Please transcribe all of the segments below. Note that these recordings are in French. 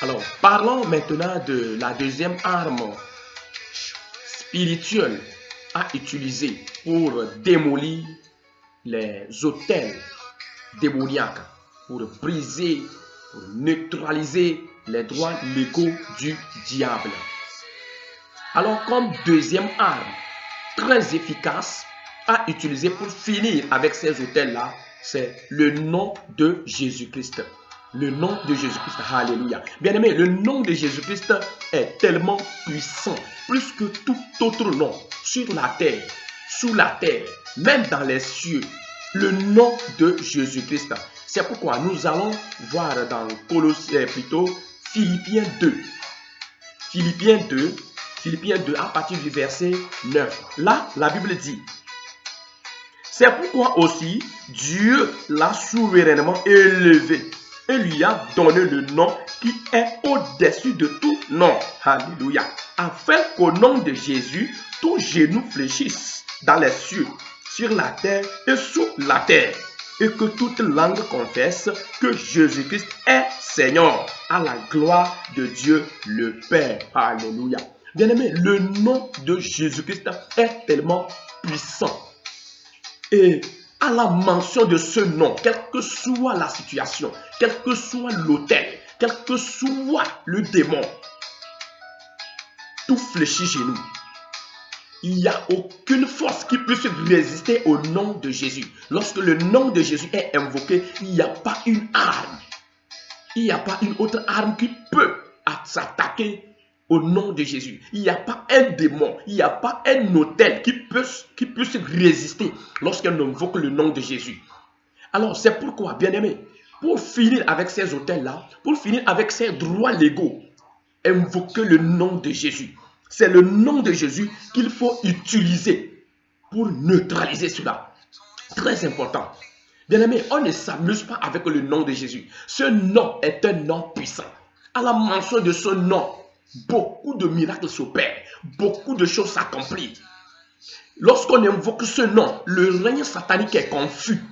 Alors, parlons maintenant de la deuxième arme spirituelle à utiliser pour démolir les autels démoniaques, pour briser, pour neutraliser les droits légaux du diable. Alors, comme deuxième arme très efficace à utiliser pour finir avec ces autels-là, c'est le nom de Jésus-Christ. Le nom de Jésus-Christ, alléluia. Bien aimé, le nom de Jésus-Christ est tellement puissant, plus que tout autre nom, sur la terre, sous la terre, même dans les cieux. Le nom de Jésus-Christ. C'est pourquoi nous allons voir dans Colossiens, plutôt Philippiens 2. Philippiens 2 à partir du verset 9. Là, la Bible dit: c'est pourquoi aussi Dieu l'a souverainement élevé et lui a donné le nom qui est au-dessus de tout nom. Alléluia. Afin qu'au nom de Jésus, tout genou fléchisse dans les cieux, sur la terre et sous la terre, et que toute langue confesse que Jésus-Christ est Seigneur, à la gloire de Dieu le Père. Alléluia. Bien-aimé, le nom de Jésus-Christ est tellement puissant. Et à la mention de ce nom, quelle que soit la situation, quel que soit l'autel, quel que soit le démon, tout fléchit chez nous. Il n'y a aucune force qui puisse résister au nom de Jésus. Lorsque le nom de Jésus est invoqué, il n'y a pas une arme. Il n'y a pas une autre arme qui peut s'attaquer au nom de Jésus. Il n'y a pas un démon, il n'y a pas un autel qui puisse résister lorsqu'on invoque le nom de Jésus. Alors c'est pourquoi, bien aimé, pour finir avec ces autels-là, pour finir avec ces droits légaux, invoquez le nom de Jésus. C'est le nom de Jésus qu'il faut utiliser pour neutraliser cela. Très important. Bien aimé, on ne s'amuse pas avec le nom de Jésus. Ce nom est un nom puissant. À la mention de ce nom, beaucoup de miracles s'opèrent, beaucoup de choses s'accomplissent. Lorsqu'on invoque ce nom, le règne satanique est confus.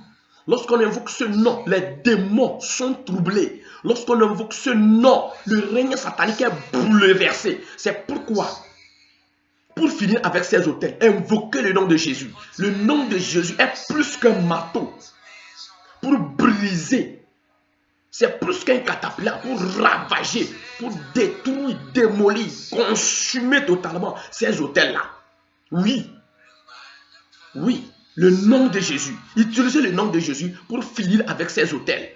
Lorsqu'on invoque ce nom, les démons sont troublés. Lorsqu'on invoque ce nom, le règne satanique est bouleversé. C'est pourquoi, pour finir avec ces autels, invoquez le nom de Jésus. Le nom de Jésus est plus qu'un marteau pour briser. C'est plus qu'un cataplasme pour ravager, pour détruire, démolir, consumer totalement ces autels-là. Oui, oui, le nom de Jésus. Utilisez le nom de Jésus pour finir avec ces autels.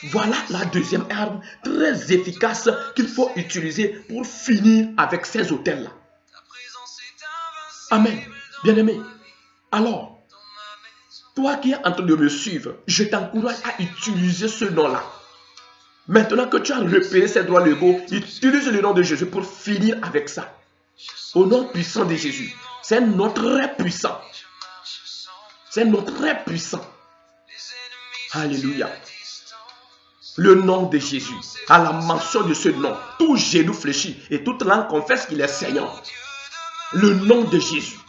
Voilà la deuxième arme très efficace qu'il faut utiliser pour finir avec ces autels-là. Amen. Bien-aimé. Alors, toi qui es en train de me suivre, je t'encourage à utiliser ce nom-là. Maintenant que tu as repéré ces droits légaux, utilise le nom de Jésus pour finir avec ça. Au nom puissant de Jésus. C'est un nom très puissant. C'est un nom très puissant. Alléluia. Le nom de Jésus. À la mention de ce nom, tout genou fléchit et toute langue confesse qu'il est Seigneur. Le nom de Jésus.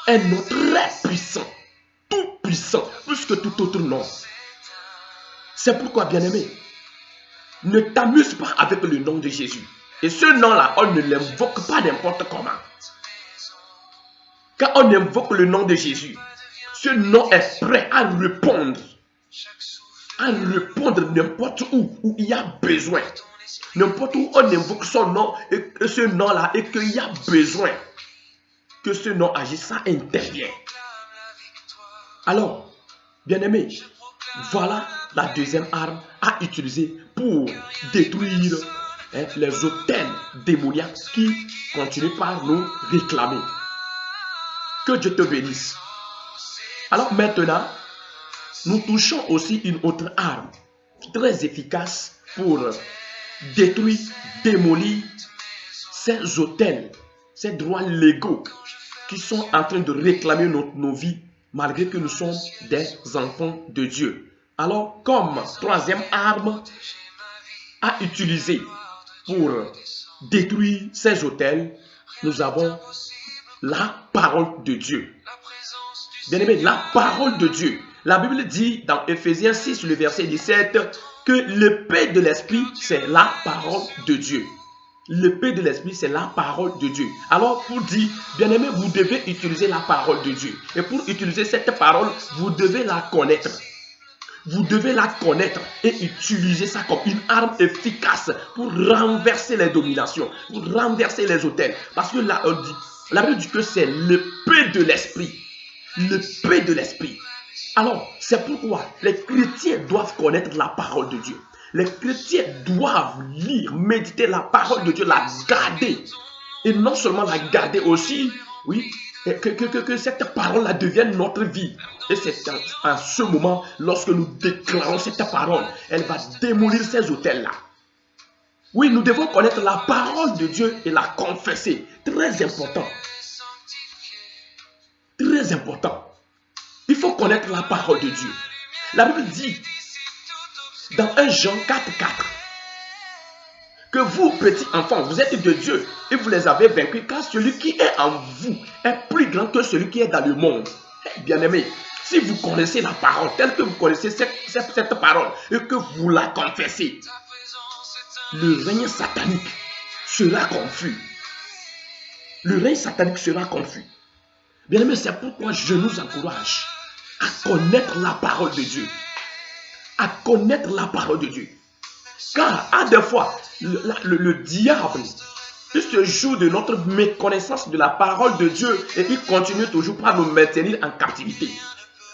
Un nom très puissant. Tout puissant. Plus que tout autre nom. C'est pourquoi, bien-aimé, ne t'amuse pas avec le nom de Jésus. Et ce nom-là, on ne l'invoque pas n'importe comment. Quand on invoque le nom de Jésus, ce nom est prêt à répondre. À répondre n'importe où il y a besoin. N'importe où on invoque son nom et ce nom-là et qu'il y a besoin que ce nom agisse, ça intervient. Alors, bien-aimé, voilà la deuxième arme à utiliser pour détruire les autels démoniaques qui continuent par nous réclamer. Que Dieu te bénisse. Alors maintenant, nous touchons aussi une autre arme très efficace pour détruire, démolir ces autels, ces droits légaux qui sont en train de réclamer nos vies malgré que nous sommes des enfants de Dieu. Alors, comme troisième arme à utiliser pour détruire ces autels, nous avons la parole de Dieu. Bien aimé, la parole de Dieu. La Bible dit dans Ephésiens 6, le verset 17, que l'épée de l'esprit, c'est la parole de Dieu. L'épée de l'esprit, c'est la parole de Dieu. Alors, pour dire, bien-aimé, vous devez utiliser la parole de Dieu. Et pour utiliser cette parole, vous devez la connaître. Vous devez la connaître et utiliser ça comme une arme efficace pour renverser les dominations, pour renverser les autels. Parce que là, la Bible dit que c'est l'épée de l'esprit. L'épée de l'esprit. Alors, c'est pourquoi les chrétiens doivent connaître la parole de Dieu. Les chrétiens doivent lire, méditer la parole de Dieu, la garder. Et non seulement la garder aussi, oui, que cette parole-là devienne notre vie. Et c'est à ce moment, lorsque nous déclarons cette parole, elle va démolir ces autels-là. Oui, nous devons connaître la parole de Dieu et la confesser. Très important. Très important. Il faut connaître la parole de Dieu. La Bible dit dans 1 Jean 4,4 que vous, petits enfants, vous êtes de Dieu et vous les avez vaincus, car celui qui est en vous est plus grand que celui qui est dans le monde. Bien-aimés, si vous connaissez la parole, telle que vous connaissez cette parole et que vous la confessez, le règne satanique sera confus. Le règne satanique sera confus. Bien-aimés, c'est pourquoi je nous encourage à connaître la parole de Dieu. À connaître la parole de Dieu. Car à des fois, le diable, il se joue de notre méconnaissance de la parole de Dieu et il continue toujours par nous maintenir en captivité.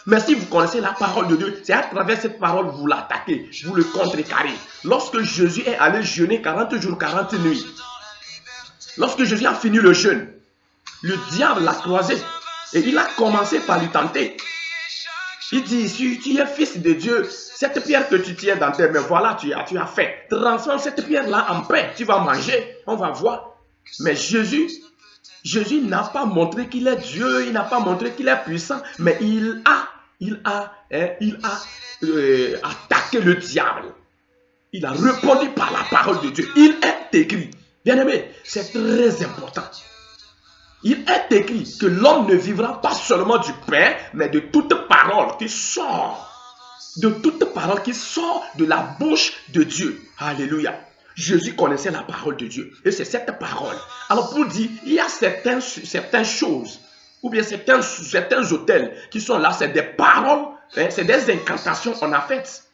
Mais si vous connaissez la parole de Dieu, c'est à travers cette parole que vous l'attaquez, vous le contrecarrez. Lorsque Jésus est allé jeûner 40 jours, 40 nuits, lorsque Jésus a fini le jeûne, le diable l'a croisé et il a commencé par lui tenter. Il dit, si tu es fils de Dieu, cette pierre que tu tiens dans tes mains, voilà, tu as fait. Transforme cette pierre-là en pain, tu vas manger, on va voir. Mais Jésus n'a pas montré qu'il est Dieu, il n'a pas montré qu'il est puissant, mais il a attaqué le diable. Il a répondu par la parole de Dieu. Il est écrit, bien-aimé, c'est très important. Il est écrit que l'homme ne vivra pas seulement du pain, mais de toute parole qui sort. De toute parole qui sort de la bouche de Dieu. Alléluia. Jésus connaissait la parole de Dieu. Et c'est cette parole. Alors pour dire, il y a certaines choses, ou bien certains autels qui sont là, c'est des paroles, hein, c'est des incantations qu'on a faites.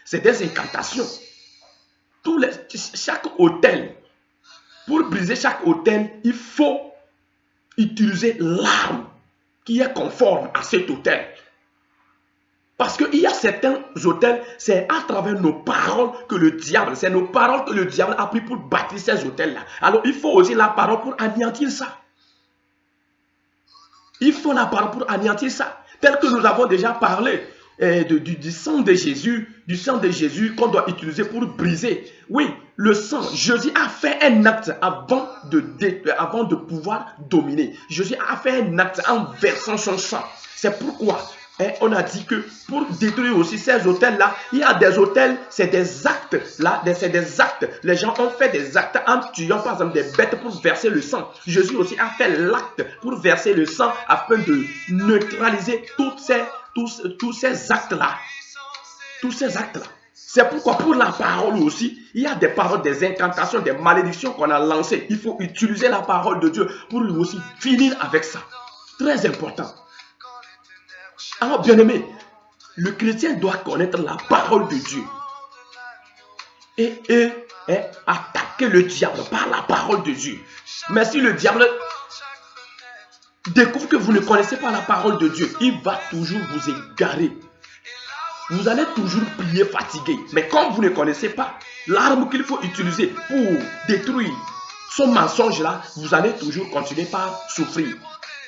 C'est des incantations. Chaque autel, pour briser chaque autel, il faut utiliser l'arme qui est conforme à cet autel. Parce qu'il y a certains autels, c'est à travers nos paroles que le diable, c'est nos paroles que le diable a pris pour bâtir ces autels-là. Alors il faut aussi la parole pour anéantir ça. Il faut la parole pour anéantir ça. Tel que nous avons déjà parlé du sang de Jésus qu'on doit utiliser pour briser. Oui, le sang, Jésus a fait un acte avant de pouvoir dominer. Jésus a fait un acte en versant son sang. C'est pourquoi on a dit que pour détruire aussi ces hôtels-là, il y a des hôtels, c'est des actes. Là, c'est des actes. Les gens ont fait des actes en tuant par exemple des bêtes pour verser le sang. Jésus aussi a fait l'acte pour verser le sang afin de neutraliser tous ces actes-là. Tous ces actes-là. C'est pourquoi pour la parole aussi, il y a des paroles, des incantations, des malédictions qu'on a lancées. Il faut utiliser la parole de Dieu pour lui aussi finir avec ça. Très important. Alors, bien-aimé, le chrétien doit connaître la parole de Dieu et attaquer le diable par la parole de Dieu. Mais si le diable découvre que vous ne connaissez pas la parole de Dieu, il va toujours vous égarer. Vous allez toujours prier fatigué. Mais comme vous ne connaissez pas l'arme qu'il faut utiliser pour détruire son mensonge là, vous allez toujours continuer par souffrir.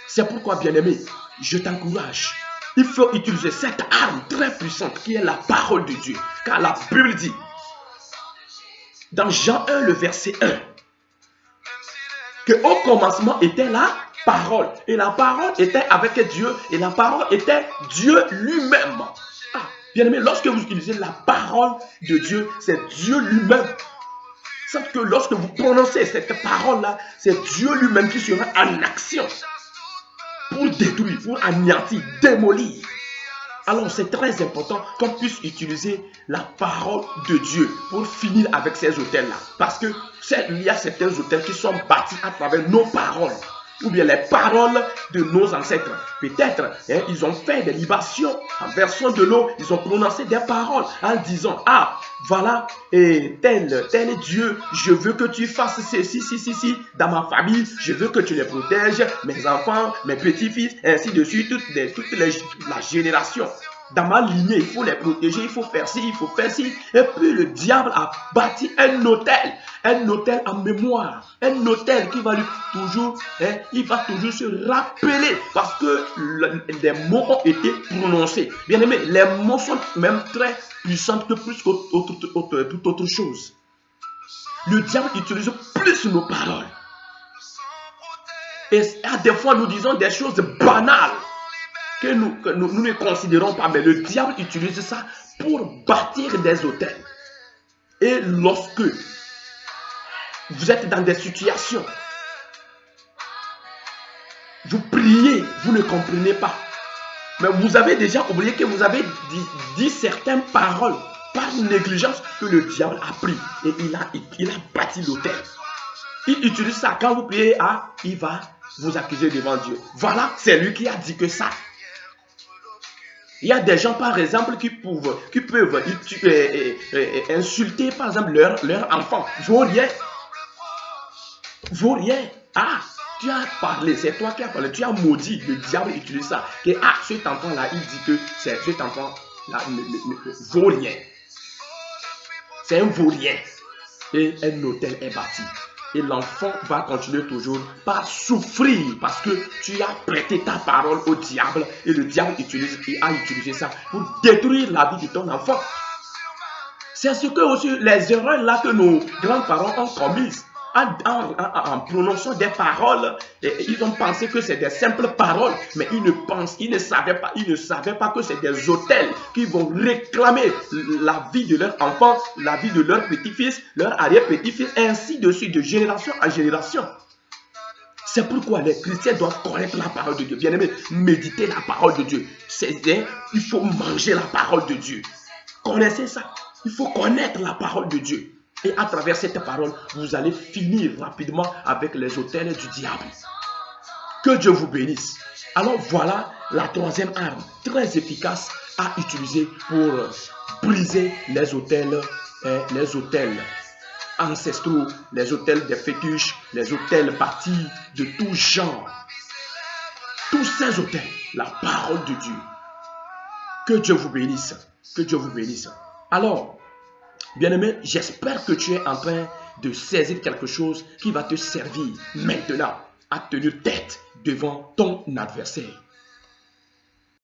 C'est pourquoi, bien-aimé, je t'encourage. Il faut utiliser cette arme très puissante qui est la parole de Dieu. Car la Bible dit, dans Jean 1, le verset 1, qu'au commencement était la parole. Et la parole était avec Dieu. Et la parole était Dieu lui-même. Ah, bien aimé, lorsque vous utilisez la parole de Dieu, c'est Dieu lui-même. Sauf que lorsque vous prononcez cette parole-là, c'est Dieu lui-même qui sera en action pour détruire, pour anéantir, démolir. Alors c'est très important qu'on puisse utiliser la parole de Dieu pour finir avec ces autels-là. Parce que il y a certains autels qui sont bâtis à travers nos paroles. Ou bien les paroles de nos ancêtres. Peut-être, ils ont fait des libations en versant de l'eau. Ils ont prononcé des paroles en disant, ah, voilà, et tel Dieu, je veux que tu fasses ceci, dans ma famille. Je veux que tu les protèges, mes enfants, mes petits-fils, ainsi de suite, la génération. Dans ma lignée, il faut les protéger, il faut faire ci, il faut faire ci. Et puis le diable a bâti un autel en mémoire, un autel qui va lui toujours, il va toujours se rappeler parce que les mots ont été prononcés. Bien aimé, les mots sont même très puissants que plus toute autre chose. Le diable utilise plus nos paroles. Et à des fois, nous disons des choses banales que nous ne considérons pas, mais le diable utilise ça pour bâtir des autels. Et lorsque vous êtes dans des situations, vous priez, vous ne comprenez pas, mais vous avez déjà oublié que vous avez dit certaines paroles par négligence que le diable a pris et il a bâti l'autel. Il utilise ça quand vous priez, il va vous accuser devant Dieu. Voilà, c'est lui qui a dit que ça. Il y a des gens, par exemple, qui peuvent insulter, par exemple, leur enfant. Vaut rien. Vaut rien. Ah, tu as parlé, c'est toi qui as parlé. Tu as maudit, le diable utilise ça. Que, cet enfant-là, il dit que cet enfant-là ne vaut rien. C'est un vaut rien. Et un autel est bâti. Et l'enfant va continuer toujours par souffrir parce que tu as prêté ta parole au diable et le diable a utilisé ça pour détruire la vie de ton enfant. C'est ce que aussi les erreurs là que nos grands-parents ont commises en prononçant des paroles. Ils ont pensé que c'est des simples paroles, mais ils ne savaient pas que c'est des autels qui vont réclamer la vie de leur enfant, la vie de leur petit-fils, leur arrière-petit-fils, ainsi de suite, de génération en génération. C'est pourquoi les chrétiens doivent connaître la parole de Dieu. Bien-aimés, méditer la parole de Dieu. Il faut manger la parole de Dieu. Connaissez ça. Il faut connaître la parole de Dieu. Et à travers cette parole, vous allez finir rapidement avec les autels du diable. Que Dieu vous bénisse. Alors voilà la troisième arme très efficace à utiliser pour briser les autels ancestraux, les autels des fétiches, les autels bâtis de tout genre. Tous ces autels, la parole de Dieu. Que Dieu vous bénisse. Que Dieu vous bénisse. Alors, bien-aimé, j'espère que tu es en train de saisir quelque chose qui va te servir maintenant à tenir tête devant ton adversaire.